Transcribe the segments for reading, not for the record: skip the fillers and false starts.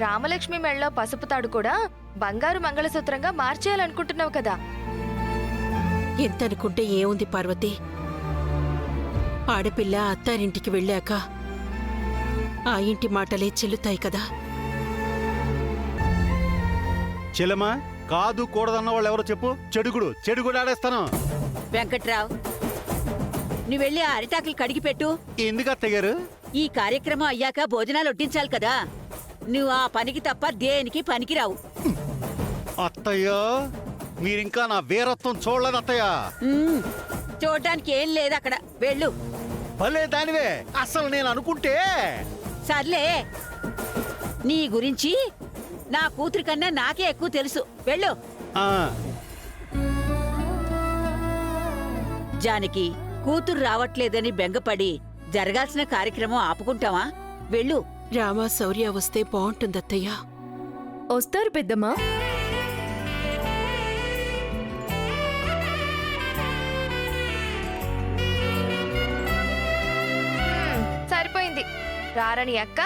రామలక్ష్మి మెళ్ళలో పసుపు తాడు కూడా బంగారు మంగళసూత్రంగా మార్చేయాలనుకుంటున్నావు కదా. ఎంతనుకుంటే ఏముంది పార్వతి, ఆడపిల్ల అత్తారింటికి వెళ్ళాక ఆ ఇంటి మాటలే చెల్లుతాయి కదా. చెల్లెమా, కాదు కూడదన్న వాళ్ళు ఎవరో చెప్పు. చెడుగుడు ఆడేస్తాను. వెంకట్రావు, నువ్వు వెళ్ళి ఆ అరిటాకులు కడిగి పెట్టు. ఎందుకు అత్తయ్య గారు? ఈ కార్యక్రమం అయ్యాక భోజనాలు వడ్డించాలి కదా. నువ్వు ఆ పనికి తప్ప దేనికి పనికిరావు. అత్తయ్య, మీరింకా నా వీరత్వం చూడలేదు అత్తయ్య. చూడ్డానికి ఏం లేదు అక్కడ, వెళ్ళు. భలే దానివే, అసలు నేను అనుకుంటే. సర్లే, నీ గురించి నా కూతురి కన్నా నాకే ఎక్కువ తెలుసు, వెళ్ళు. ఆ, జానకి, కూతురు రావట్లేదని బెంగపడి జరగాల్సిన కార్యక్రమం ఆపుకుంటావా? వెళ్ళు. రామా శౌర్య వస్తే బాగుంటుందత్తయ్యా. వస్తారు పెద్దమ్మా. సరిపోయింది. రారని అక్క,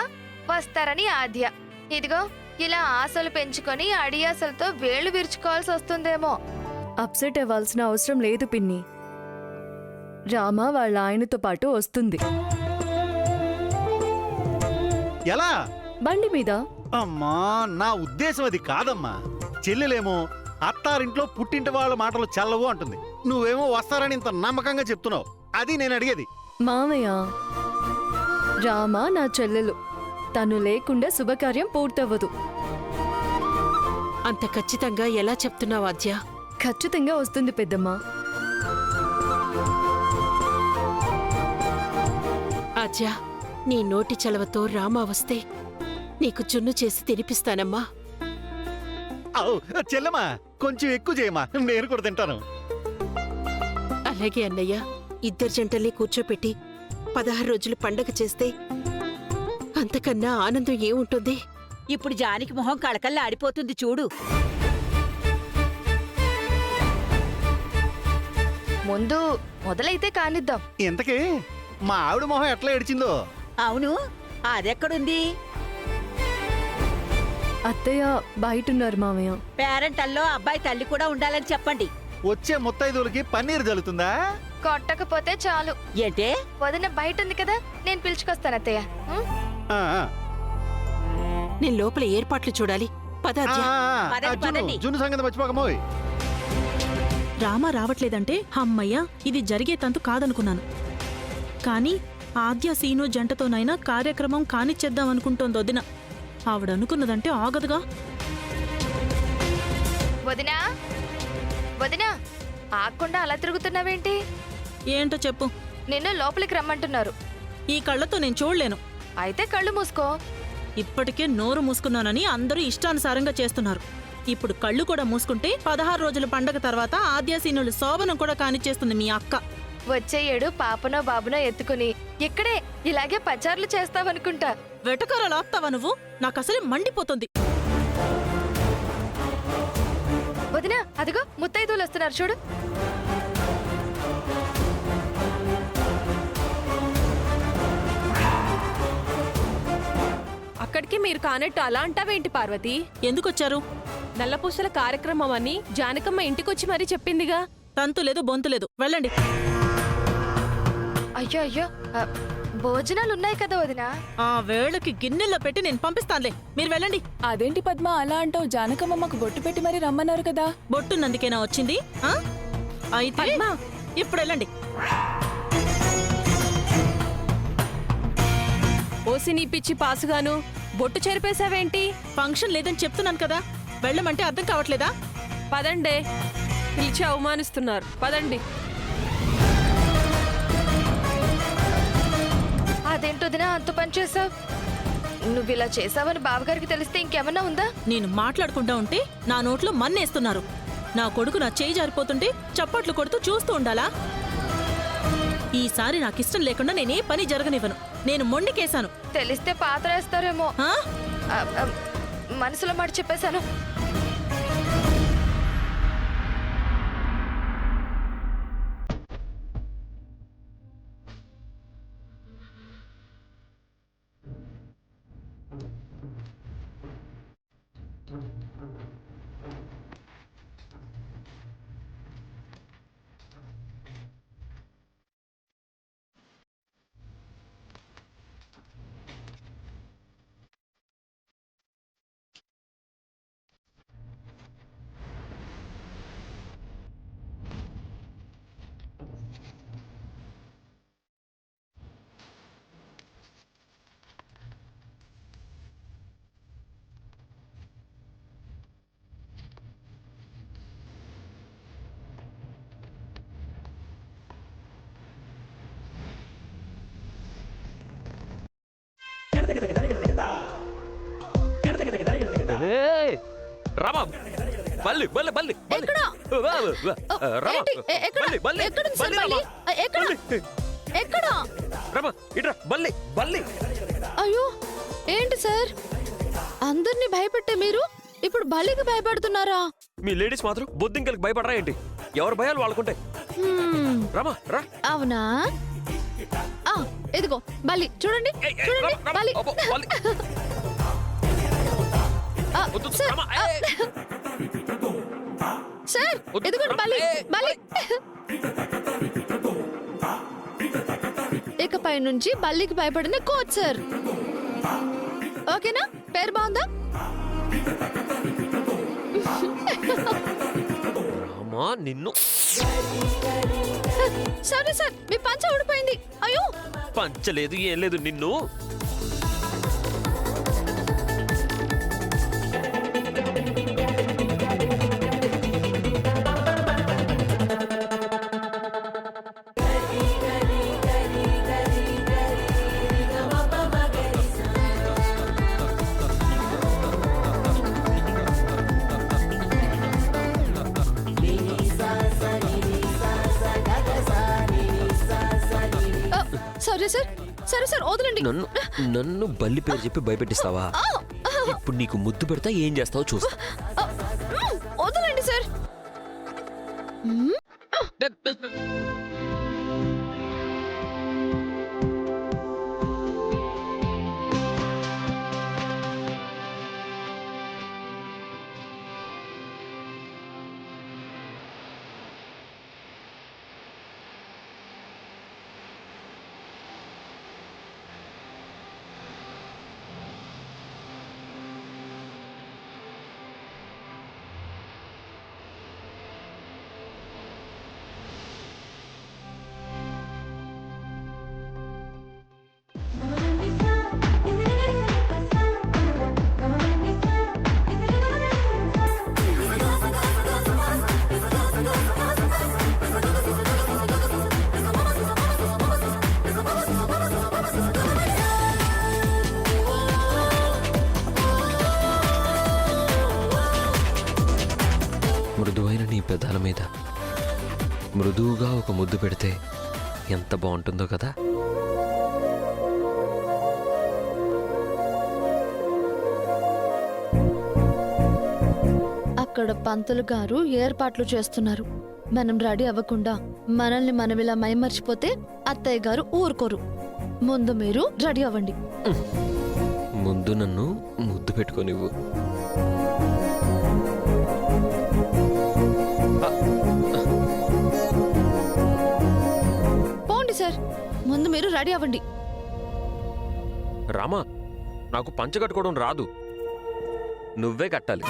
వస్తారని ఆద్య. ఇదిగో ఇలా ఆశలు పెంచుకొని అడియాసలతో వేళ్లు విరుచుకోవాల్సి వస్తుందేమో. అప్సెట్ అవ్వాల్సిన అవసరం లేదు పిన్ని. రామ వాళ్ళ ఆయనతో పాటు వస్తుంది. ఎలా? బండి మీద. అమ్మా, నా ఉద్దేశం అది కాదమ్మా. చెల్లెలేమో అత్తారింట్లో పుట్టింటి వాళ్ళ మాటలు చల్లవు అంటుంది. నువ్వేమో వస్తారని ఇంత నమ్మకంగా చెప్తున్నావు. అది నేను అడిగేది. మామయ్య, రామ నా చెల్లెలు. తను లేకుండా శుభకార్యం పూర్తవ్వదు. అంత ఖచ్చితంగా ఎలా చెప్తున్నావు ఆద్య? ఖచ్చితంగా వస్తుంది పెద్దమ్మా. ఆద్య, నీ నోటి చలవతో రామా వస్తే నీకు చున్ను చేసి తినిపిస్తానమ్మా. చెల్లెమా, కొంచెం ఎక్కువ చేయమా, నేను కూడా తింటాను. అలాగే అన్నయ్య. ఇద్దరు జంటల్ని కూర్చోపెట్టి 16 రోజులు పండగ చేస్తే అంతకన్నా ఆనందం ఏముంటుంది? ఇప్పుడు జానికి మొహం కళకల్లా ఆడిపోతుంది చూడు. ముందు మొదలైతే కానిద్దాం. ఇంతకీ మా ఆవిడ మొహం ఎట్లా ఏడిచిందో. అవును, అదెక్కడుంది? అత్తయ్య బయటున్నారు మామయ్య. పేరెంటల్లో అబ్బాయి తల్లి కూడా ఉండాలని చెప్పండి. వచ్చే ముత్తైదులకి పన్నీరు జల్లుతుందా? కొట్టకపోతే చాలు. ఏంటే? వదిన బయట ఉంది కదా, నేను పిలుచుకొస్తాను అత్తయ్య. ఆ, ఆ. నేను లోపల ఏర్పాట్లు చూడాలి. పద ఆద్య. పదండి, పదండి. జున్ను సంగతి మర్చిపోకమోయ్. రామ రావట్లేదంటే అమ్మయ్య, ఇది జరిగే తంతు కాదనుకున్నాను. కానీ ఆద్య సీను జంటతోనైనా కార్యక్రమం కానిచ్చేద్దాం అనుకుంటోంది వదిన. ఆవిడనుకున్నదంటే ఆగదుగా. వదినా, వదినా, ఆగకుండా అలా తిరుగుతున్నావేంటి? ఏంటో చెప్పు. నిన్ను లోపలికి రమ్మంటున్నారు. ఈ కళ్ళతో నేను చూడలేను. అయితే కళ్ళు మూసుకో. ఇప్పటికే నోరు మూసుకున్నానని అందరూ ఇష్టానుసారంగా చేస్తున్నారు. ఇప్పుడు కళ్ళు కూడా మూసుకుంటే 16 రోజుల పండగ తర్వాత ఆద్యాసీనులు శోభనం కూడా కానిచ్చేస్తుంది మీ అక్క. వచ్చే ఏడు పాపనో బాబునో ఎత్తుకుని ఇక్కడే ఇలాగే పచార్లు చేస్తావనుకుంటా. వెటకారాలు ఆపుతావా నువ్వు? నాకసలే మండిపోతుంది. వదినా, అదిగో ముత్తైదువులు వస్తున్నారు చూడు. అక్కడికి మీరు కానట్టు అలా అంటావేంటి పార్వతి? ఎందుకొచ్చారు? నల్లపూసల కార్యక్రమం అని జానకమ్మ ఇంటికొచ్చి మరీ చెప్పిందిగా. తంతు లేదు బొంతు లేదు, వెళ్ళండి. అయ్యో అయ్యో, భోజనాలున్నాయి కదా వదినా. ఆ వేళకి గిన్నెల్లో పెట్టి నేను పంపిస్తానులే, మీరు వెళ్ళండి. అదేంటి పద్మ అలా అంటావు? జానకమ్మకు బొట్టు పెట్టి మరీ రమ్మన్నారు కదా. బొట్టున్నందుకేనా వచ్చింది? అయితే ఇప్పుడు వెళ్ళండి. ఓసి నీ పిచ్చి పాసుగాను బొట్టు చెరిపేశావేంటి? ఫంక్షన్ లేదని చెప్తున్నాను కదా, వెళ్ళమంటే అర్థం కావట్లేదా? పదండే, పిలిచి అవమానిస్తున్నారు, పదండి. అదేంటొదినా అంత పని చేసావు? నువ్వు ఇలా చేసావని బావగారికి తెలిస్తే ఇంకేమన్నా ఉందా? నేను మాట్లాడుకుంటా ఉంటే నా నోట్లో మన్నేస్తున్నారు. నా కొడుకు నా చేయి జారిపోతుంటే చప్పట్లు కొడుతూ చూస్తూ ఉండాలా? ఈసారి నాకిష్టం లేకుండా నేనే పని జరగనివ్వను. నేను మొండికేశాను. తెలిస్తే పాత్ర వేస్తారేమో. మనసులో మాట చెప్పేశాను. రామా బల్లి బల్లి బల్లి బల్లి రామా బల్లి బల్లి బల్లి రామా ఎక్కడా? రామా ఇట్రా బల్లి బల్లి. అయ్యో ఏంటి సార్, అందరినీ భయపెట్టే మీరు ఇప్పుడు బలికి భయపడుతున్నారా? మీ లేడీస్ మాత్రం బొద్దింకలకు భయపడరా ఏంటి? ఎవరు భయాలు వాళ్ళకుంటాయి. రామా రా. అవునా? ఇదిగో బలి, చూడండి చూడండి బలి. సార్ ఇదిగోండి బలి బలి. ఇకపై నుంచి బల్లికి భయపడిన కోచ్ సార్. ఓకేనా? పేరు బాగుందా? రామా నిన్ను. సరే సార్, మీ పంచ ఊడిపోయింది. అయ్యో పంచలేదు ఏం లేదు నిన్ను. సరే సార్, సరే సార్ వదలండి. నన్ను నన్ను బల్లి పేరు చెప్పి భయపెట్టిస్తావా? ఇప్పుడు నీకు ముద్దు పెడతా ఏం చేస్తావో చూస్తా. వదలండి సార్. మృదువైన నీ పెదాల మీద మృదువుగా ఒక ముద్దు పెడితే ఎంత బాగుంటుందో కదా. అక్కడ పంతులు గారు ఏర్పాట్లు చేస్తున్నారు. మనం రెడీ అవ్వకుండా మనల్ని మనం ఇలా మైమర్చిపోతే అత్తయ్య గారు ఊరుకోరు. ముందు మీరు రెడీ అవ్వండి. ముందు నన్ను ముద్దు పెట్టుకోనివ్వు. పోండి సార్, ముందు మీరు రెడీ అవ్వండి. రామా నాకు పంచ కట్టుకోవడం రాదు, నువ్వే కట్టాలి.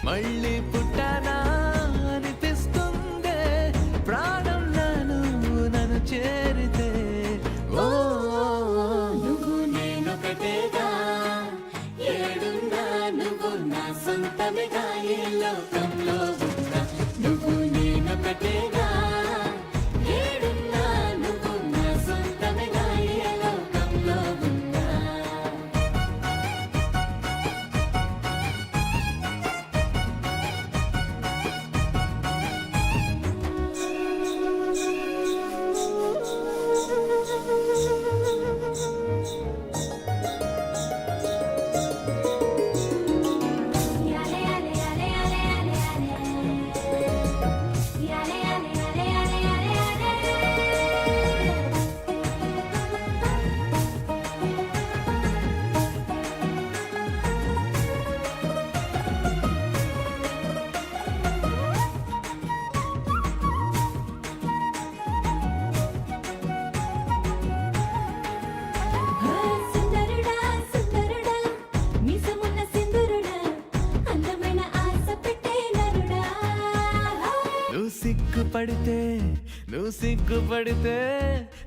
మళ్ళీ పుట్టానా అనిపిస్తుందే, ప్రాణం నన్ను చేరితే. ఓ నువ్వు నేనొకటేగా, ఏడున్నా నువ్వు నా సొంతమేగా, ఏ లోకంలో ఉన్నా నువ్వు నేనొకటేగా, ఏడున్నా నువ్వు నా సొంతమేగా, ఏ లోకంలో ఉన్నా.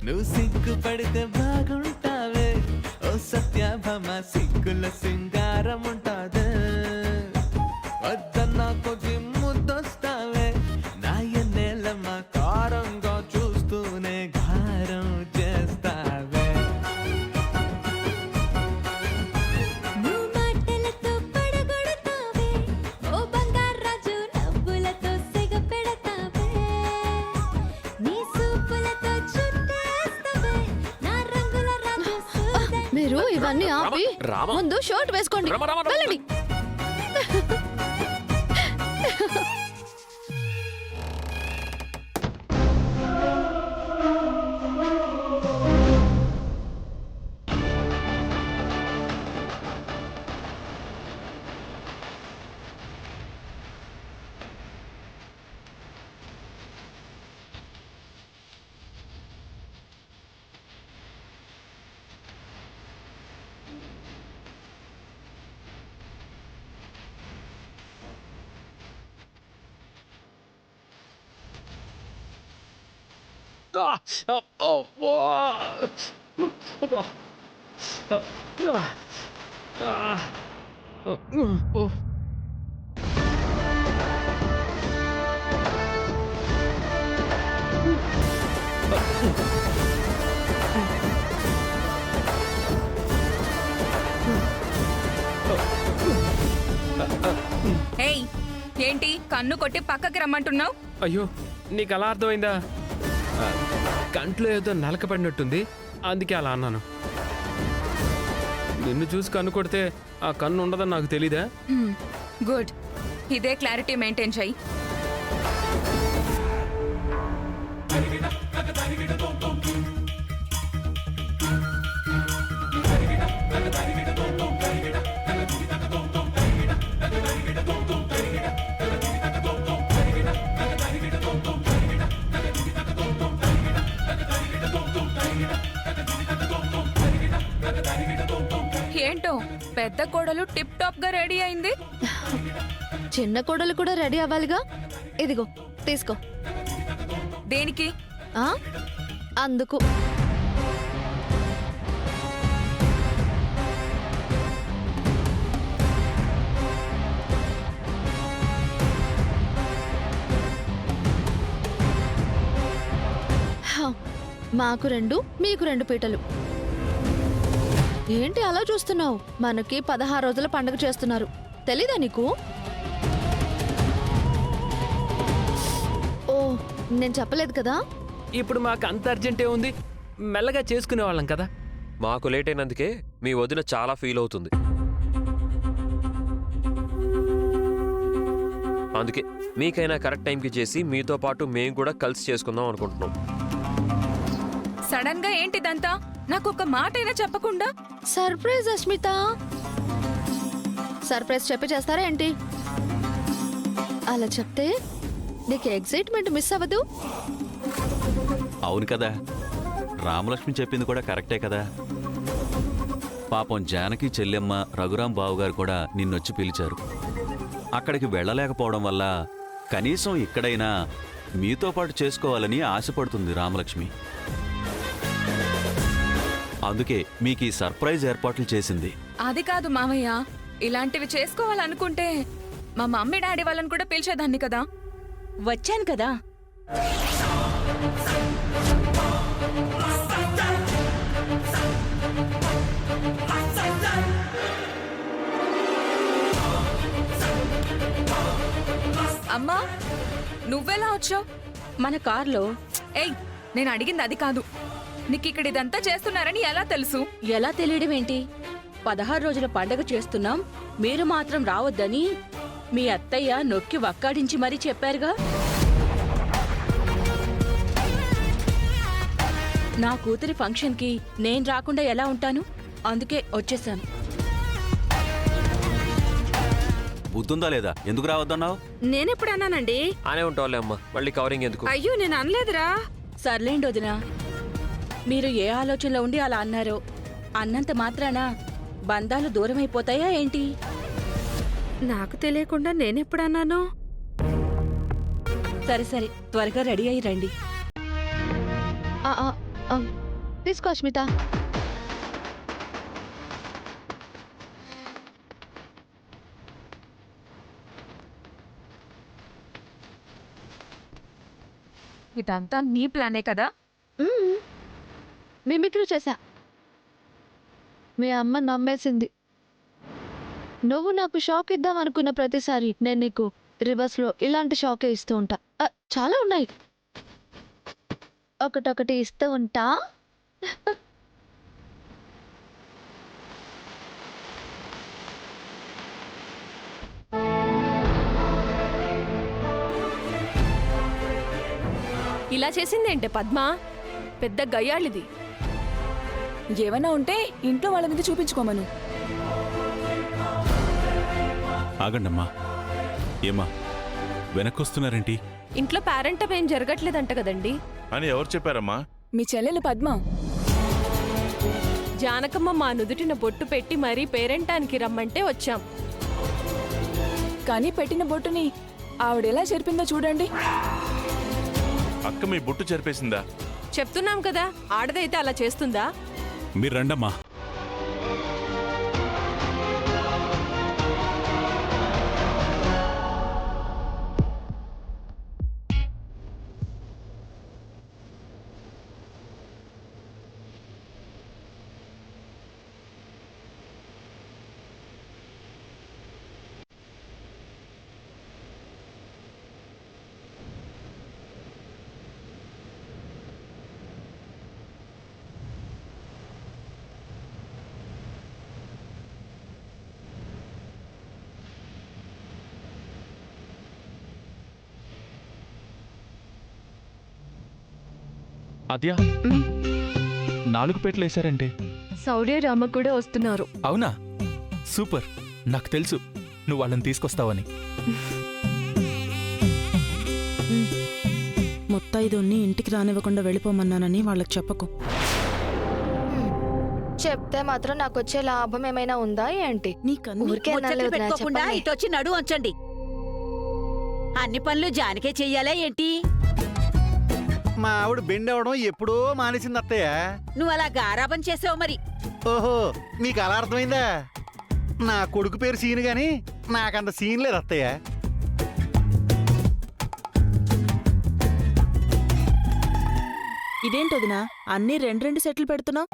నువ్వు సిగ్గుపడితే బాగుంటావే, ఓ సత్యభామ సిగ్గుల సింగారం ఉంటాదే. వద్దన్నా కొద్ది ముద్దొస్తావే నా ఎన్నేళ్ళమ్మ కారంగా చూస్తూనే గారం చేస్తావే నువ్వు మాటలతో పడగొడతావే ఓ బంగారాజు నవ్వులతో సిగ పెడతావే నీ సూపులతో చుట్టేస్తావే నా రంగుల రాజు సూదన్ మీరు ఇవన్నీ ఆపి రామ. ముందు షర్ట్ వేసుకోండి రామ, రామ, రామ. వెళ్ళండి ఏయ్ ఏంటి కన్ను కొట్టి పక్కకి రమ్మంటున్నావు? అయ్యో నీకు అలా అర్థమైందా? కంట్లో ఏదో నలక పడినట్టుంది, అందుకే అలా అన్నాను. నిన్ను చూసి కన్ను కొడితే ఆ కన్ను ఉండదని నాకు తెలీదా? గుడ్, ఇదే క్లారిటీ మెయింటైన్ చెయ్యి. ఏంటో పెద్ద కోడలు టిప్ టాప్ గా రెడీ అయింది. చిన్న కోడలు కూడా రెడీ అవ్వాలిగా. ఇదిగో తీసుకో. దేనికి? ఆ అందుకు. హ, మాకు 2 మీకు 2 పీటలు. ఏంటి అలా చూస్తున్నావు? మనకి 16 రోజుల పండుగ చేస్తున్నారు, తెలీదా నీకు? ఓ నేను చెప్పలేదు కదా. ఇప్పుడు మాకు అంత అర్జెంటే ఉంది, మెల్లగా చేసుకునే వాళ్ళం కదా. మాకు లేట్ అయినందుకే మీ వదిన చాలా ఫీల్ అవుతుంది. అందుకే మీకైనా కరెక్ట్ టైంకి చేసి మీతో పాటు మేము కూడా కలిసి చేసుకుందాం అనుకుంటున్నాం. సడన్ గా ఏంటిదంతా? నాకు ఒక మాట అయినా చెప్పకుండా. సర్ప్రైజ్ అస్మిత. సర్ప్రైజ్ చెప్పి చేస్తారా ఏంటి? అలా చెప్తే నీకు ఎగ్జైట్మెంట్ మిస్ అవ్వదు. అవును కదా, రామలక్ష్మి చెప్పింది కూడా కరెక్టే కదా. పాపం జానకి చెల్లెమ్మ రఘురాం బావుగారు కూడా నిన్నొచ్చి పిలిచారు. అక్కడికి వెళ్ళలేకపోవడం వల్ల కనీసం ఇక్కడైనా మీతో పాటు చేసుకోవాలని ఆశపడుతుంది రామలక్ష్మి. అందుకే మీకు ఈ సర్ప్రైజ్ ఏర్పాట్లు చేసింది. అది కాదు మామయ్య, ఇలాంటివి చేసుకోవాలనుకుంటే మా మమ్మీ డాడీ వాళ్ళని కూడా పిలిచేదాన్ని కదా. వచ్చాను కదా. అమ్మా నువ్వెలా వచ్చావు? మన కార్లో. ఏయ్ నేను అడిగింది అది కాదు. నీకు ఇక్కడ ఇదంతా చేస్తున్నారని ఎలా తెలుసు? ఎలా తెలియడం ఏంటి? 16 రోజుల పండగ చేస్తున్నాం, మీరు మాత్రం రావద్దని మీ అత్తయ్య నొక్కి వక్కాడించి మరీ చెప్పారుగా. నా కూతురి ఫంక్షన్కి నేను రాకుండా ఎలా ఉంటాను? అందుకే వచ్చేసాను. బుద్ధుందా లేదా? ఎందుకు రావద్దన్నావు? నేనెప్పుడు అన్నానండి? అనే ఉంటావులే అమ్మా, మళ్ళీ కవరింగ్ ఎందుకు? అయ్యో నేను అనలేదురా. సర్లేండి వదినా, మీరు ఏ ఆలోచనలో ఉండి అలా అన్నారో. అన్నంత మాత్రాన బంధాలు దూరమైపోతాయా ఏంటి? నాకు తెలియకుండా నేనెప్పుడు అన్నాను? సరే సరే, త్వరగా రెడీ అయ్యి రండి. ఆ, ఆ, ఆ, తీసుకో అస్మిత. ఇదంతా నీ ప్లానే కదా? మిమిక్రీ చేశా. మీ అమ్మ నమ్మేసింది. నువ్వు నాకు షాక్ ఇద్దాం అనుకున్న ప్రతిసారి నేను నీకు రివర్స్లో ఇలాంటి షాకే ఇస్తూ ఉంటా. చాలా ఉన్నాయి, ఒకటొకటి ఇస్తూ ఉంటా. ఇలా చేసిందేంటే పద్మ? పెద్ద గయ్యాళిది. ఏమైనా ఉంటే ఇంట్లో వాళ్ళ మీద చూపించుకోమను. ఆగండమ్మా. ఏమా వెనక్కొస్తున్నారేంటి? ఇంట్లో పేరెంటం ఏం జరగట్లేదంట కదండి అని ఎవరు చెప్పారమ్మా? మీ చెల్లెలు పద్మ. జానకమ్మ మా నుదుటిన బొట్టు పెట్టి మరీ పేరెంటానికి రమ్మంటే వచ్చాం. కానీ పెట్టిన బొట్టుని ఆవిడెలా చెరిపిందో చూడండి. అక్క మీ బొట్టు చెరిపేసిందా? చెప్తున్నాం కదా, ఆడదైతే అలా చేస్తుందా? మీరు రండమ్మా. అద్యా 4 పేట్లు వేశారంటే. శౌర్య రామ కూడా వస్తున్నారు. అవునా? సూపర్. నాకు తెలుసు నువ్వు వాళ్ళని తీసుకొస్తావని. ముత్తైదుని ఇంటికి రానివ్వకుండా వెళ్ళిపోమన్నానని వాళ్ళకి చెప్పకు. చెప్తే మాత్రం నాకు వచ్చే లాభం ఏమైనా ఉందా ఏంటి? పెట్టుకోకుండా ఇటొచ్చి నడు వంచండి. అన్ని పనులు జానకే చెయ్యాలా ఏంటి? మా ఆవిడ బెండవడం ఎప్పుడో మానేసింది అత్తయ్య. నువ్వు అలా గారాబం చేసావు మరి. ఓహో, మీకు అలా అర్థమైందా? నా కొడుకు పేరు సీన్ గాని నాకంత సీన్ లేదు అత్తయ్య. ఇదేంటొదినా అన్నీ 2 సెట్లు పెడుతున్నావు?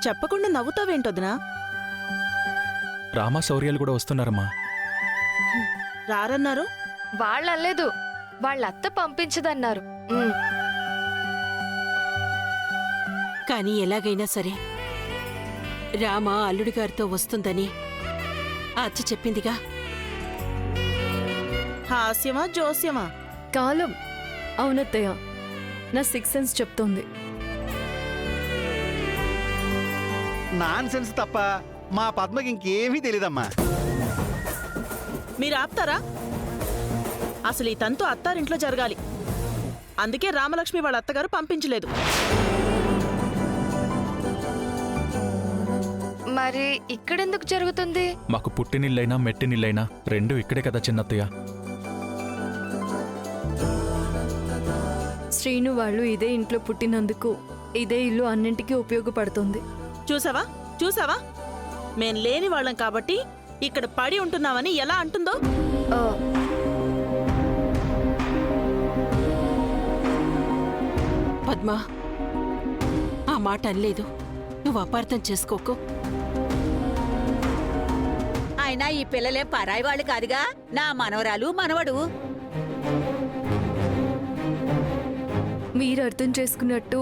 చెప్పకుండా నవ్వుతావేంటొదినా? రామా శౌర్యాలు కూడా వస్తున్నారమ్మా. రారన్నారు? వాళ్ళలేదు, వాళ్ళ అత్త పంపించదన్నారు. కానీ ఎలాగైనా సరే రామ అల్లుడి గారితో వస్తుందని ఆ అచ్చ చెప్పిందిగా. హాస్యమా జోస్యమా? కాలం. అవునత్తయ్య, నా 6th సెన్స్ చెప్తోంది. నాన్ సెన్స్ తప్ప మా పద్మకి ఇంకేమీ తెలీదమ్మా. మీరు ఆపుతారా? అసలు ఈ తంతు అత్తారింట్లో జరగాలి. అందుకే రామలక్ష్మి వాళ్ళ అత్తగారు పంపించలేదు. మరి ఇక్కడెందుకు జరుగుతుంది? మాకు పుట్టినిల్లైనా మెట్టినిల్లైనా 2 ఇక్కడే కదా చిన్నత్తయ్య. శ్రీను వాళ్ళు ఇదే ఇంట్లో పుట్టినందుకు ఇదే ఇల్లు అన్నింటికీ ఉపయోగపడుతుంది. చూసావా చూసావా, మేం లేని వాళ్ళం కాబట్టి ఇక్కడ పడి ఉంటున్నామని ఎలా అంటుందో. పద్మ, ఆ మాట అనలేదు. నువ్వు అపార్థం చేసుకోకు. అయినా ఈ పిల్లలే పరాయి వాళ్ళు కాదుగా, నా మనవరాలు మనవడు. మీరు అర్థం చేసుకున్నట్టు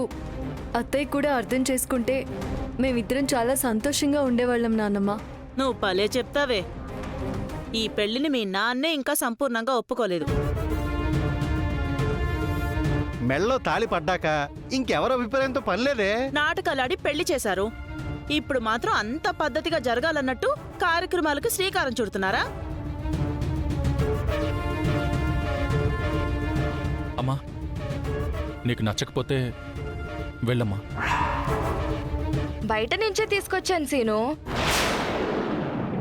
అత్తయ్య కూడా అర్థం చేసుకుంటే మేమిద్దరం చాలా సంతోషంగా ఉండేవాళ్ళం నాన్నమ్మ. నువ్వు భలే చెప్తావే. ఈ పెళ్లిని మీ నాన్నే ఇంకా సంపూర్ణంగా ఒప్పుకోలేదు. మెళ్ళో తాళి పడ్డాక ఇంకెవరి అభిప్రాయంతో పనిలేదే. నాటకాలాడి పెళ్లి చేశారు. ఇప్పుడు మాత్రం అంత పద్ధతిగా జరగాలన్నట్టు కార్యక్రమాలకు శ్రీకారం చుడుతున్నారా? అమ్మా, నీకు నచ్చకపోతే వెళ్ళమ్మా. బయట నుంచే తీసుకొచ్చాను సీను.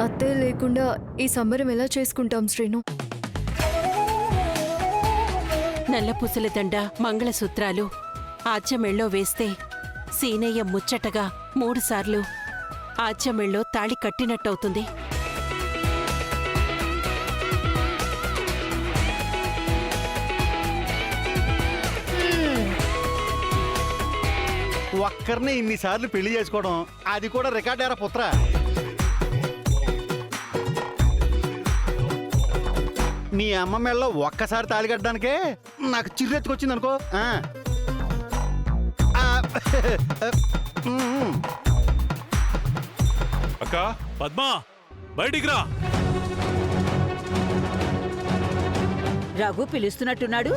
అత్తయ్య లేకుండా ఈ సంబరం ఎలా చేసుకుంటాం శ్రీను? నల్ల పూసల దండ, మంగళసూత్రాలు ఆచ్యమెళ్ళో వేస్తే సీనయ్య ముచ్చటగా 3 సార్లు ఆచ్యమెళ్ళో తాళి కట్టినట్టవుతుంది. ఒక్కరినే ఇన్నిసార్లు పెళ్లి చేసుకోవడం అది కూడా రికార్డేరా పుత్ర. నీ అమ్మ మెళ్ళలో ఒక్కసారి తాళి కట్టడానికే నాకు చిర్రెత్తుకొచ్చింది అనుకో. అక్క పద్మా బయటికి రా. రఘు పిలుస్తున్నట్టున్నాడు.